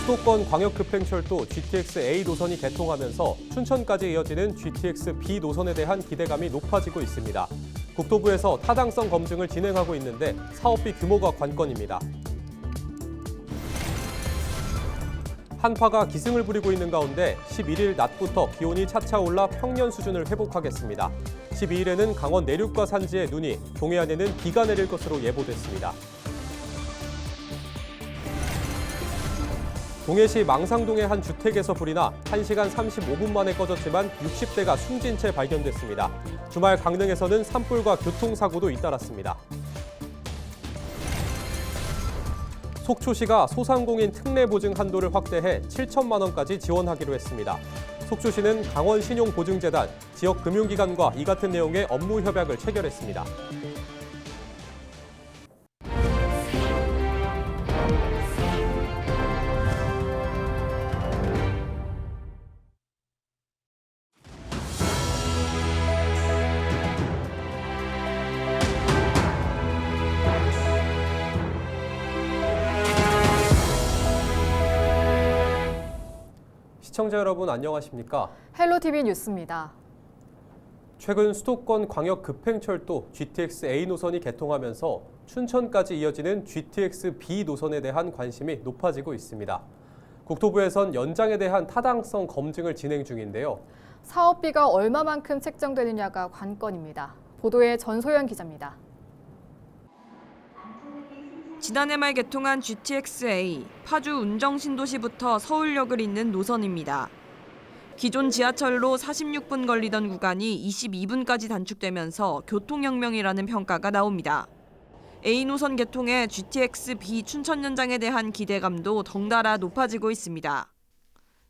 수도권 광역급행철도 GTX-A 노선이 개통하면서 춘천까지 이어지는 GTX-B 노선에 대한 기대감이 높아지고 있습니다. 국토부에서 타당성 검증을 진행하고 있는데 사업비 규모가 관건입니다. 한파가 기승을 부리고 있는 가운데 11일 낮부터 기온이 차차 올라 평년 수준을 회복하겠습니다. 12일에는 강원 내륙과 산지에 눈이, 동해안에는 비가 내릴 것으로 예보됐습니다. 동해시 망상동의 한 주택에서 불이 나 1시간 35분 만에 꺼졌지만 60대가 숨진 채 발견됐습니다. 주말 강릉에서는 산불과 교통사고도 잇따랐습니다. 속초시가 소상공인 특례 보증 한도를 확대해 7천만 원까지 지원하기로 했습니다. 속초시는 강원신용보증재단, 지역금융기관과 이 같은 내용의 업무 협약을 체결했습니다. 시청자 여러분 안녕하십니까? 헬로티비 뉴스입니다. 최근 수도권 광역급행철도 GTX-A 노선이 개통하면서 춘천까지 이어지는 GTX-B 노선에 대한 관심이 높아지고 있습니다. 국토부에선 연장에 대한 타당성 검증을 진행 중인데요. 사업비가 얼마만큼 책정되느냐가 관건입니다. 보도에 전소연 기자입니다. 지난해 말 개통한 GTX-A, 파주 운정신도시부터 서울역을 잇는 노선입니다. 기존 지하철로 46분 걸리던 구간이 22분까지 단축되면서 교통혁명이라는 평가가 나옵니다. A 노선 개통에 GTX-B 춘천 연장에 대한 기대감도 덩달아 높아지고 있습니다.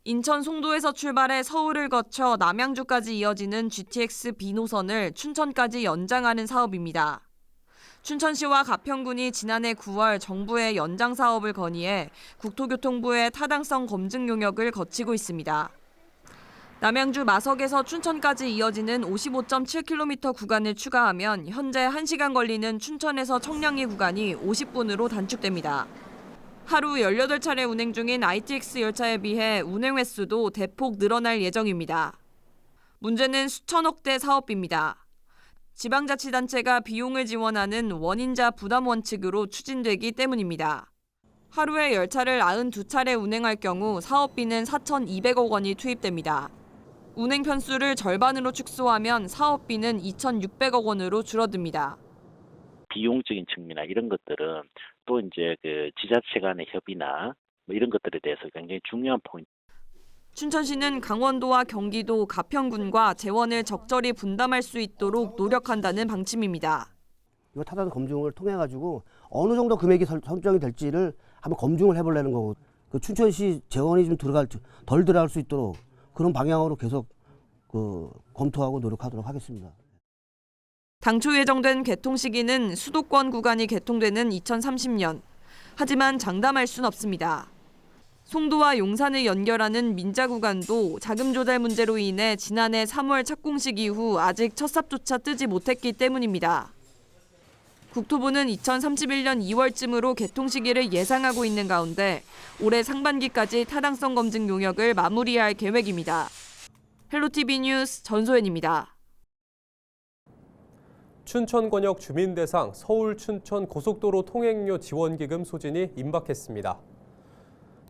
인천 송도에서 출발해 서울을 거쳐 남양주까지 이어지는 GTX-B 노선을 춘천까지 연장하는 사업입니다. 춘천시와 가평군이 지난해 9월 정부에 연장 사업을 건의해 국토교통부의 타당성 검증 용역을 거치고 있습니다. 남양주 마석에서 춘천까지 이어지는 55.7km 구간을 추가하면 현재 1시간 걸리는 춘천에서 청량리 구간이 50분으로 단축됩니다. 하루 18차례 운행 중인 ITX 열차에 비해 운행 횟수도 대폭 늘어날 예정입니다. 문제는 수천억대 사업비입니다. 지방자치단체가 비용을 지원하는 원인자 부담 원칙으로 추진되기 때문입니다. 하루에 열차를 92차례 운행할 경우 사업비는 4,200억 원이 투입됩니다. 운행 편수를 절반으로 축소하면 사업비는 2,600억 원으로 줄어듭니다. 비용적인 측면이나 이런 것들은 또 이제 그 지자체 간의 협의나 뭐 이런 것들에 대해서 굉장히 중요한 포인트. 춘천시는 강원도와 경기도, 가평군과 재원을 적절히 분담할 수 있도록 노력한다는 방침입니다. 이거 타당 검증을 통해 가지고 어느 정도 금액이 설정이 될지를 한번 검증을 해보려는 거고, 그 춘천시 재원이 좀 덜 들어갈 수 있도록 그런 방향으로 계속 검토하고 노력하도록 하겠습니다. 당초 예정된 개통 시기는 수도권 구간이 개통되는 2030년. 하지만 장담할 순 없습니다. 송도와 용산을 연결하는 민자 구간도 자금 조달 문제로 인해 지난해 3월 착공식 이후 아직 첫 삽조차 뜨지 못했기 때문입니다. 국토부는 2031년 2월쯤으로 개통 시기를 예상하고 있는 가운데 올해 상반기까지 타당성 검증 용역을 마무리할 계획입니다. 헬로티비 뉴스 전소연입니다. 춘천권역 주민대상 서울 춘천 고속도로 통행료 지원기금 소진이 임박했습니다.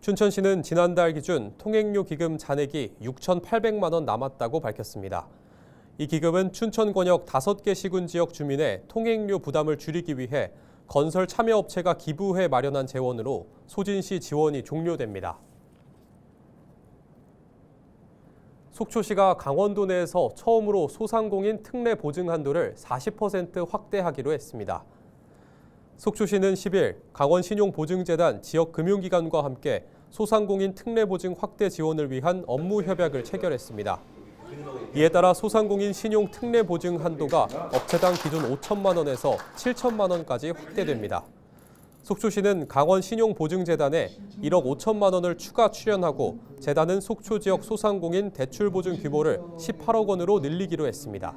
춘천시는 지난달 기준 통행료 기금 잔액이 6,800만 원 남았다고 밝혔습니다. 이 기금은 춘천권역 5개 시군 지역 주민의 통행료 부담을 줄이기 위해 건설 참여업체가 기부해 마련한 재원으로 소진 시 지원이 종료됩니다. 속초시가 강원도 내에서 처음으로 소상공인 특례 보증 한도를 40% 확대하기로 했습니다. 속초시는 10일 강원신용보증재단 지역금융기관과 함께 소상공인 특례 보증 확대 지원을 위한 업무 협약을 체결했습니다. 이에 따라 소상공인 신용 특례 보증 한도가 업체당 기존 5천만 원에서 7천만 원까지 확대됩니다. 속초시는 강원신용보증재단에 1억 5천만 원을 추가 출연하고 재단은 속초 지역 소상공인 대출 보증 규모를 18억 원으로 늘리기로 했습니다.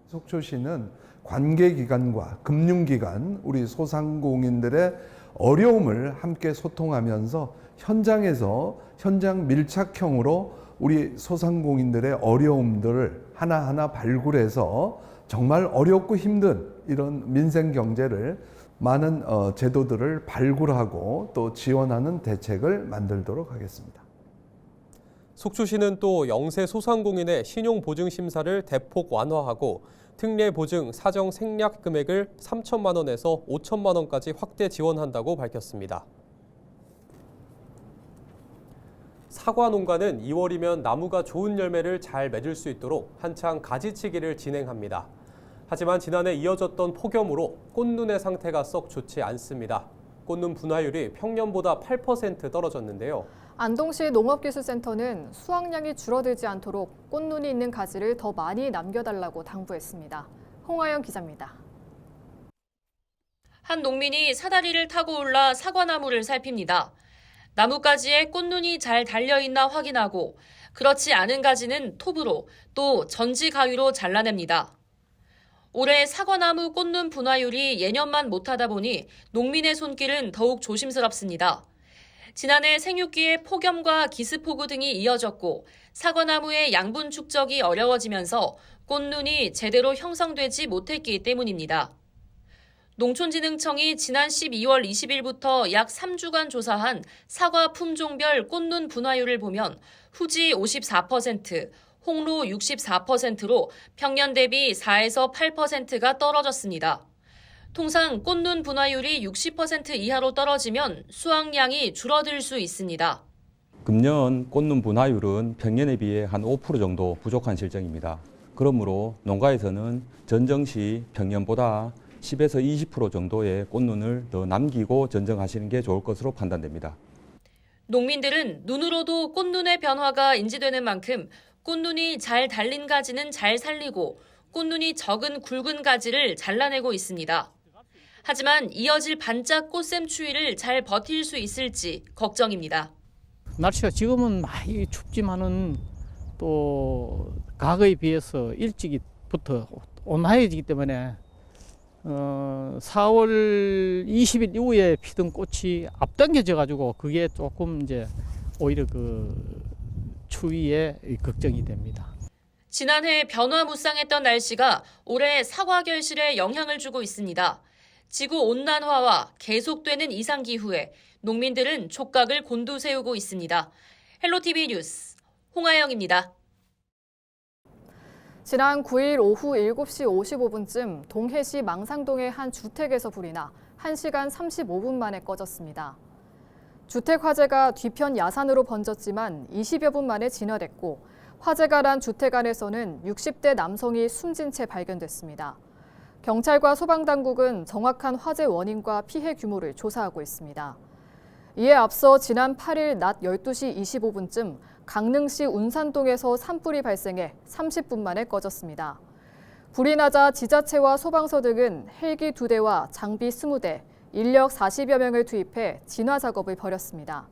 속초시는 관계기관과 금융기관, 우리 소상공인들의 어려움을 함께 소통하면서 현장에서 현장 밀착형으로 우리 소상공인들의 어려움들을 하나하나 발굴해서 정말 어렵고 힘든 이런 민생 경제를 많은 제도들을 발굴하고 또 지원하는 대책을 만들도록 하겠습니다. 속초시는 또 영세 소상공인의 신용보증 심사를 대폭 완화하고 특례보증 사정 생략 금액을 3천만 원에서 5천만 원까지 확대 지원한다고 밝혔습니다. 사과 농가는 2월이면 나무가 좋은 열매를 잘 맺을 수 있도록 한창 가지치기를 진행합니다. 하지만 지난해 이어졌던 폭염으로 꽃눈의 상태가 썩 좋지 않습니다. 꽃눈 분화율이 평년보다 8% 떨어졌는데요. 안동시 농업기술센터는 수확량이 줄어들지 않도록 꽃눈이 있는 가지를 더 많이 남겨달라고 당부했습니다. 홍하영 기자입니다. 한 농민이 사다리를 타고 올라 사과나무를 살핍니다. 나뭇가지에 꽃눈이 잘 달려있나 확인하고 그렇지 않은 가지는 톱으로 또 전지가위로 잘라냅니다. 올해 사과나무 꽃눈 분화율이 예년만 못하다 보니 농민의 손길은 더욱 조심스럽습니다. 지난해 생육기에 폭염과 기습폭우 등이 이어졌고 사과나무의 양분 축적이 어려워지면서 꽃눈이 제대로 형성되지 못했기 때문입니다. 농촌진흥청이 지난 12월 20일부터 약 3주간 조사한 사과 품종별 꽃눈 분화율을 보면 후지 54%, 홍로 64%로 평년 대비 4에서 8%가 떨어졌습니다. 통상 꽃눈 분화율이 60% 이하로 떨어지면 수확량이 줄어들 수 있습니다. 금년 꽃눈 분화율은 평년에 비해 한 5% 정도 부족한 실정입니다. 그러므로 농가에서는 전정시 평년보다 10에서 20% 정도의 꽃눈을 더 남기고 전정하시는 게 좋을 것으로 판단됩니다. 농민들은 눈으로도 꽃눈의 변화가 인지되는 만큼 꽃눈이 잘 달린 가지는 잘 살리고 꽃눈이 적은 굵은 가지를 잘라내고 있습니다. 하지만 이어질 반짝 꽃샘 추위를 잘 버틸 수 있을지 걱정입니다. 날씨가 지금은 많이 춥지만은 또 과거에 비해서 일찍부터 온화해지기 때문에 4월 20일 이후에 피던 꽃이 앞당겨져 가지고 그게 조금 이제 오히려 그 추위에 걱정이 됩니다. 지난해 변화무쌍했던 날씨가 올해 사과 결실에 영향을 주고 있습니다. 지구 온난화와 계속되는 이상기후에 농민들은 촉각을 곤두세우고 있습니다. 헬로티비 뉴스 홍하영입니다. 지난 9일 오후 7시 55분쯤 동해시 망상동의 한 주택에서 불이 나 1시간 35분 만에 꺼졌습니다. 주택 화재가 뒤편 야산으로 번졌지만 20여 분 만에 진화됐고 화재가 난 주택 안에서는 60대 남성이 숨진 채 발견됐습니다. 경찰과 소방당국은 정확한 화재 원인과 피해 규모를 조사하고 있습니다. 이에 앞서 지난 8일 낮 12시 25분쯤 강릉시 운산동에서 산불이 발생해 30분 만에 꺼졌습니다. 불이 나자 지자체와 소방서 등은 헬기 2대와 장비 20대, 인력 40여 명을 투입해 진화 작업을 벌였습니다.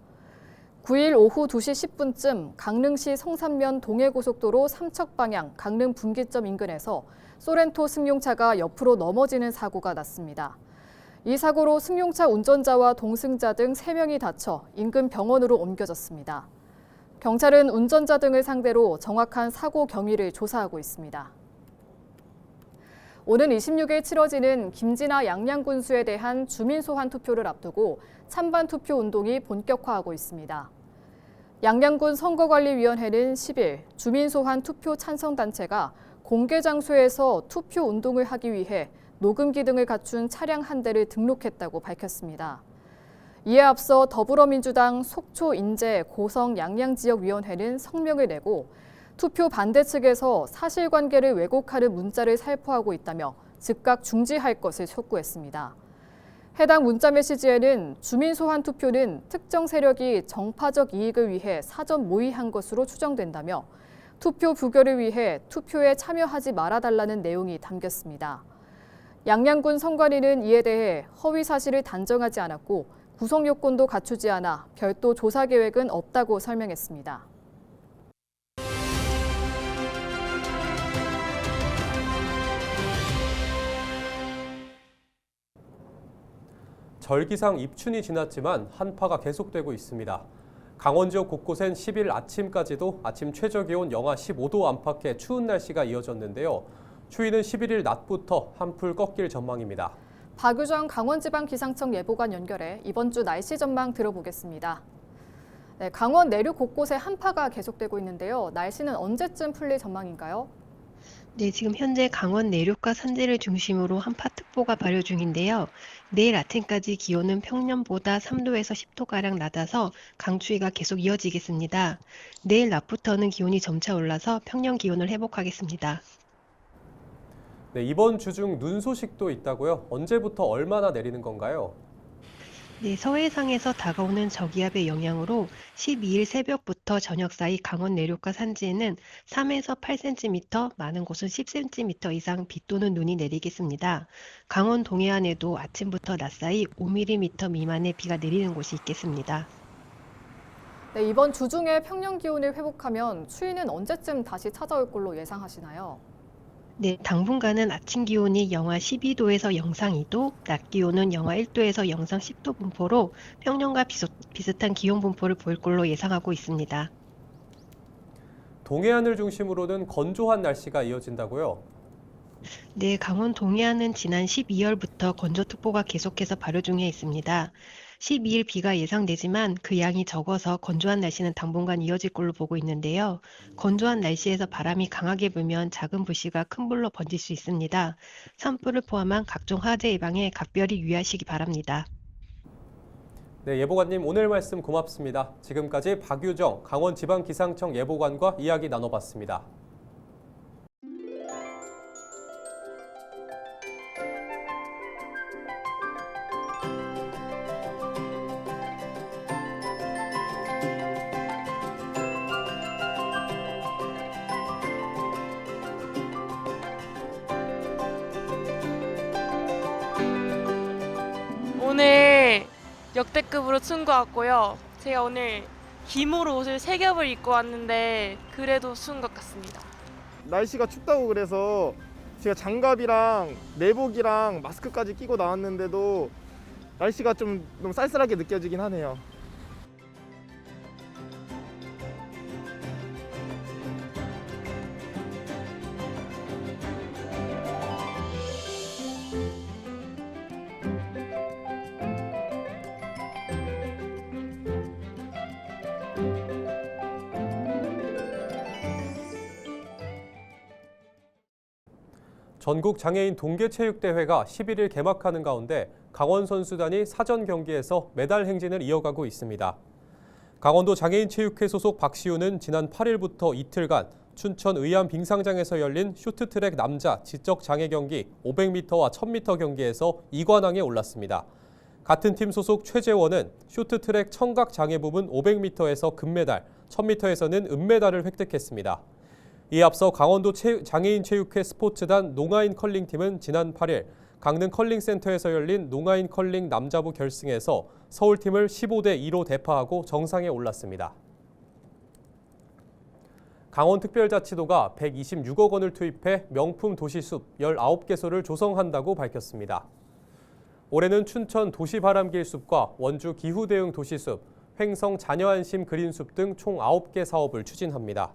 9일 오후 2시 10분쯤 강릉시 성산면 동해고속도로 삼척 방향 강릉 분기점 인근에서 소렌토 승용차가 옆으로 넘어지는 사고가 났습니다. 이 사고로 승용차 운전자와 동승자 등 3명이 다쳐 인근 병원으로 옮겨졌습니다. 경찰은 운전자 등을 상대로 정확한 사고 경위를 조사하고 있습니다. 오는 26일 치러지는 김진아 양양군수에 대한 주민소환 투표를 앞두고 찬반 투표 운동이 본격화하고 있습니다. 양양군 선거관리위원회는 10일 주민소환 투표 찬성단체가 공개 장소에서 투표 운동을 하기 위해 녹음기 등을 갖춘 차량 한 대를 등록했다고 밝혔습니다. 이에 앞서 더불어민주당 속초, 인제, 고성, 양양지역위원회는 성명을 내고 투표 반대 측에서 사실관계를 왜곡하는 문자를 살포하고 있다며 즉각 중지할 것을 촉구했습니다. 해당 문자 메시지에는 주민소환 투표는 특정 세력이 정파적 이익을 위해 사전 모의한 것으로 추정된다며 투표 부결을 위해 투표에 참여하지 말아달라는 내용이 담겼습니다. 양양군 선관위는 이에 대해 허위 사실을 단정하지 않았고 구성 요건도 갖추지 않아 별도 조사 계획은 없다고 설명했습니다. 절기상 입춘이 지났지만 한파가 계속되고 있습니다. 강원 지역 곳곳엔 10일 아침까지도 아침 최저기온 영하 15도 안팎의 추운 날씨가 이어졌는데요. 추위는 11일 낮부터 한풀 꺾일 전망입니다. 박유정 강원지방기상청 예보관 연결해 이번 주 날씨 전망 들어보겠습니다. 네, 강원 내륙 곳곳에 한파가 계속되고 있는데요. 날씨는 언제쯤 풀릴 전망인가요? 네, 지금 현재 강원 내륙과 산지를 중심으로 한파특보가 발효 중인데요. 내일 아침까지 기온은 평년보다 3도에서 10도가량 낮아서 강추위가 계속 이어지겠습니다. 내일 낮부터는 기온이 점차 올라서 평년 기온을 회복하겠습니다. 네, 이번 주 중 눈 소식도 있다고요? 언제부터 얼마나 내리는 건가요? 네, 서해상에서 다가오는 저기압의 영향으로 12일 새벽부터 저녁 사이 강원 내륙과 산지에는 3에서 8cm, 많은 곳은 10cm 이상 비 또는 눈이 내리겠습니다. 강원 동해안에도 아침부터 낮 사이 5mm 미만의 비가 내리는 곳이 있겠습니다. 네, 이번 주 중에 평년 기온을 회복하면 추위는 언제쯤 다시 찾아올 걸로 예상하시나요? 네, 당분간은 아침 기온이 영하 12도에서 영상 2도, 낮 기온은 영하 1도에서 영상 10도 분포로 평년과 비슷한 기온 분포를 보일 걸로 예상하고 있습니다. 동해안을 중심으로는 건조한 날씨가 이어진다고요? 네, 강원 동해안은 지난 12월부터 건조특보가 계속해서 발효 중에 있습니다. 12일 비가 예상되지만 그 양이 적어서 건조한 날씨는 당분간 이어질 걸로 보고 있는데요. 건조한 날씨에서 바람이 강하게 불면 작은 불씨가 큰 불로 번질 수 있습니다. 산불을 포함한 각종 화재 예방에 각별히 유의하시기 바랍니다. 네, 예보관님 오늘 말씀 고맙습니다. 지금까지 박유정 강원지방기상청 예보관과 이야기 나눠봤습니다. 오늘 역대급으로 추운 것 같고요. 제가 오늘 기모로 옷을 3겹을 입고 왔는데 그래도 추운 것 같습니다. 날씨가 춥다고 그래서 제가 장갑이랑 내복이랑 마스크까지 끼고 나왔는데도 날씨가 좀 너무 쌀쌀하게 느껴지긴 하네요. 전국 장애인 동계체육대회가 11일 개막하는 가운데 강원 선수단이 사전 경기에서 메달 행진을 이어가고 있습니다. 강원도 장애인체육회 소속 박시우는 지난 8일부터 이틀간 춘천 의암 빙상장에서 열린 쇼트트랙 남자 지적 장애 경기 500m와 1000m 경기에서 2관왕에 올랐습니다. 같은 팀 소속 최재원은 쇼트트랙 청각 장애 부분 500m에서 금메달, 1000m에서는 은메달을 획득했습니다. 이에 앞서 강원도 장애인체육회 스포츠단 농아인 컬링팀은 지난 8일 강릉 컬링센터에서 열린 농아인 컬링 남자부 결승에서 서울팀을 15대 2로 대파하고 정상에 올랐습니다. 강원특별자치도가 126억 원을 투입해 명품 도시숲 19개소를 조성한다고 밝혔습니다. 올해는 춘천 도시바람길 숲과 원주 기후대응 도시숲, 횡성 자녀안심 그린숲 등 총 9개 사업을 추진합니다.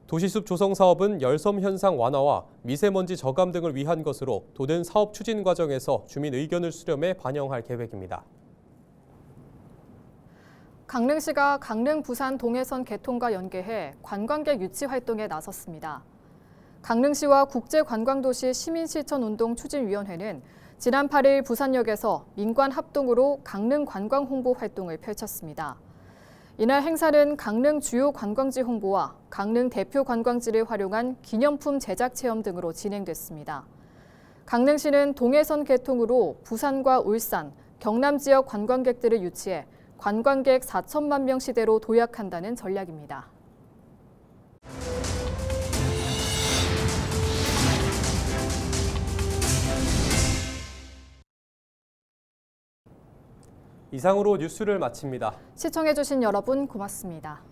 도시숲 조성 사업은 열섬 현상 완화와 미세먼지 저감 등을 위한 것으로 도는 사업 추진 과정에서 주민 의견을 수렴해 반영할 계획입니다. 강릉시가 강릉 부산 동해선 개통과 연계해 관광객 유치 활동에 나섰습니다. 강릉시와 국제관광도시 시민실천운동 추진위원회는 지난 8일 부산역에서 민관 합동으로 강릉 관광 홍보 활동을 펼쳤습니다. 이날 행사는 강릉 주요 관광지 홍보와 강릉 대표 관광지를 활용한 기념품 제작 체험 등으로 진행됐습니다. 강릉시는 동해선 개통으로 부산과 울산, 경남 지역 관광객들을 유치해 관광객 4천만 명 시대로 도약한다는 전략입니다. 이상으로 뉴스를 마칩니다. 시청해주신 여러분 고맙습니다.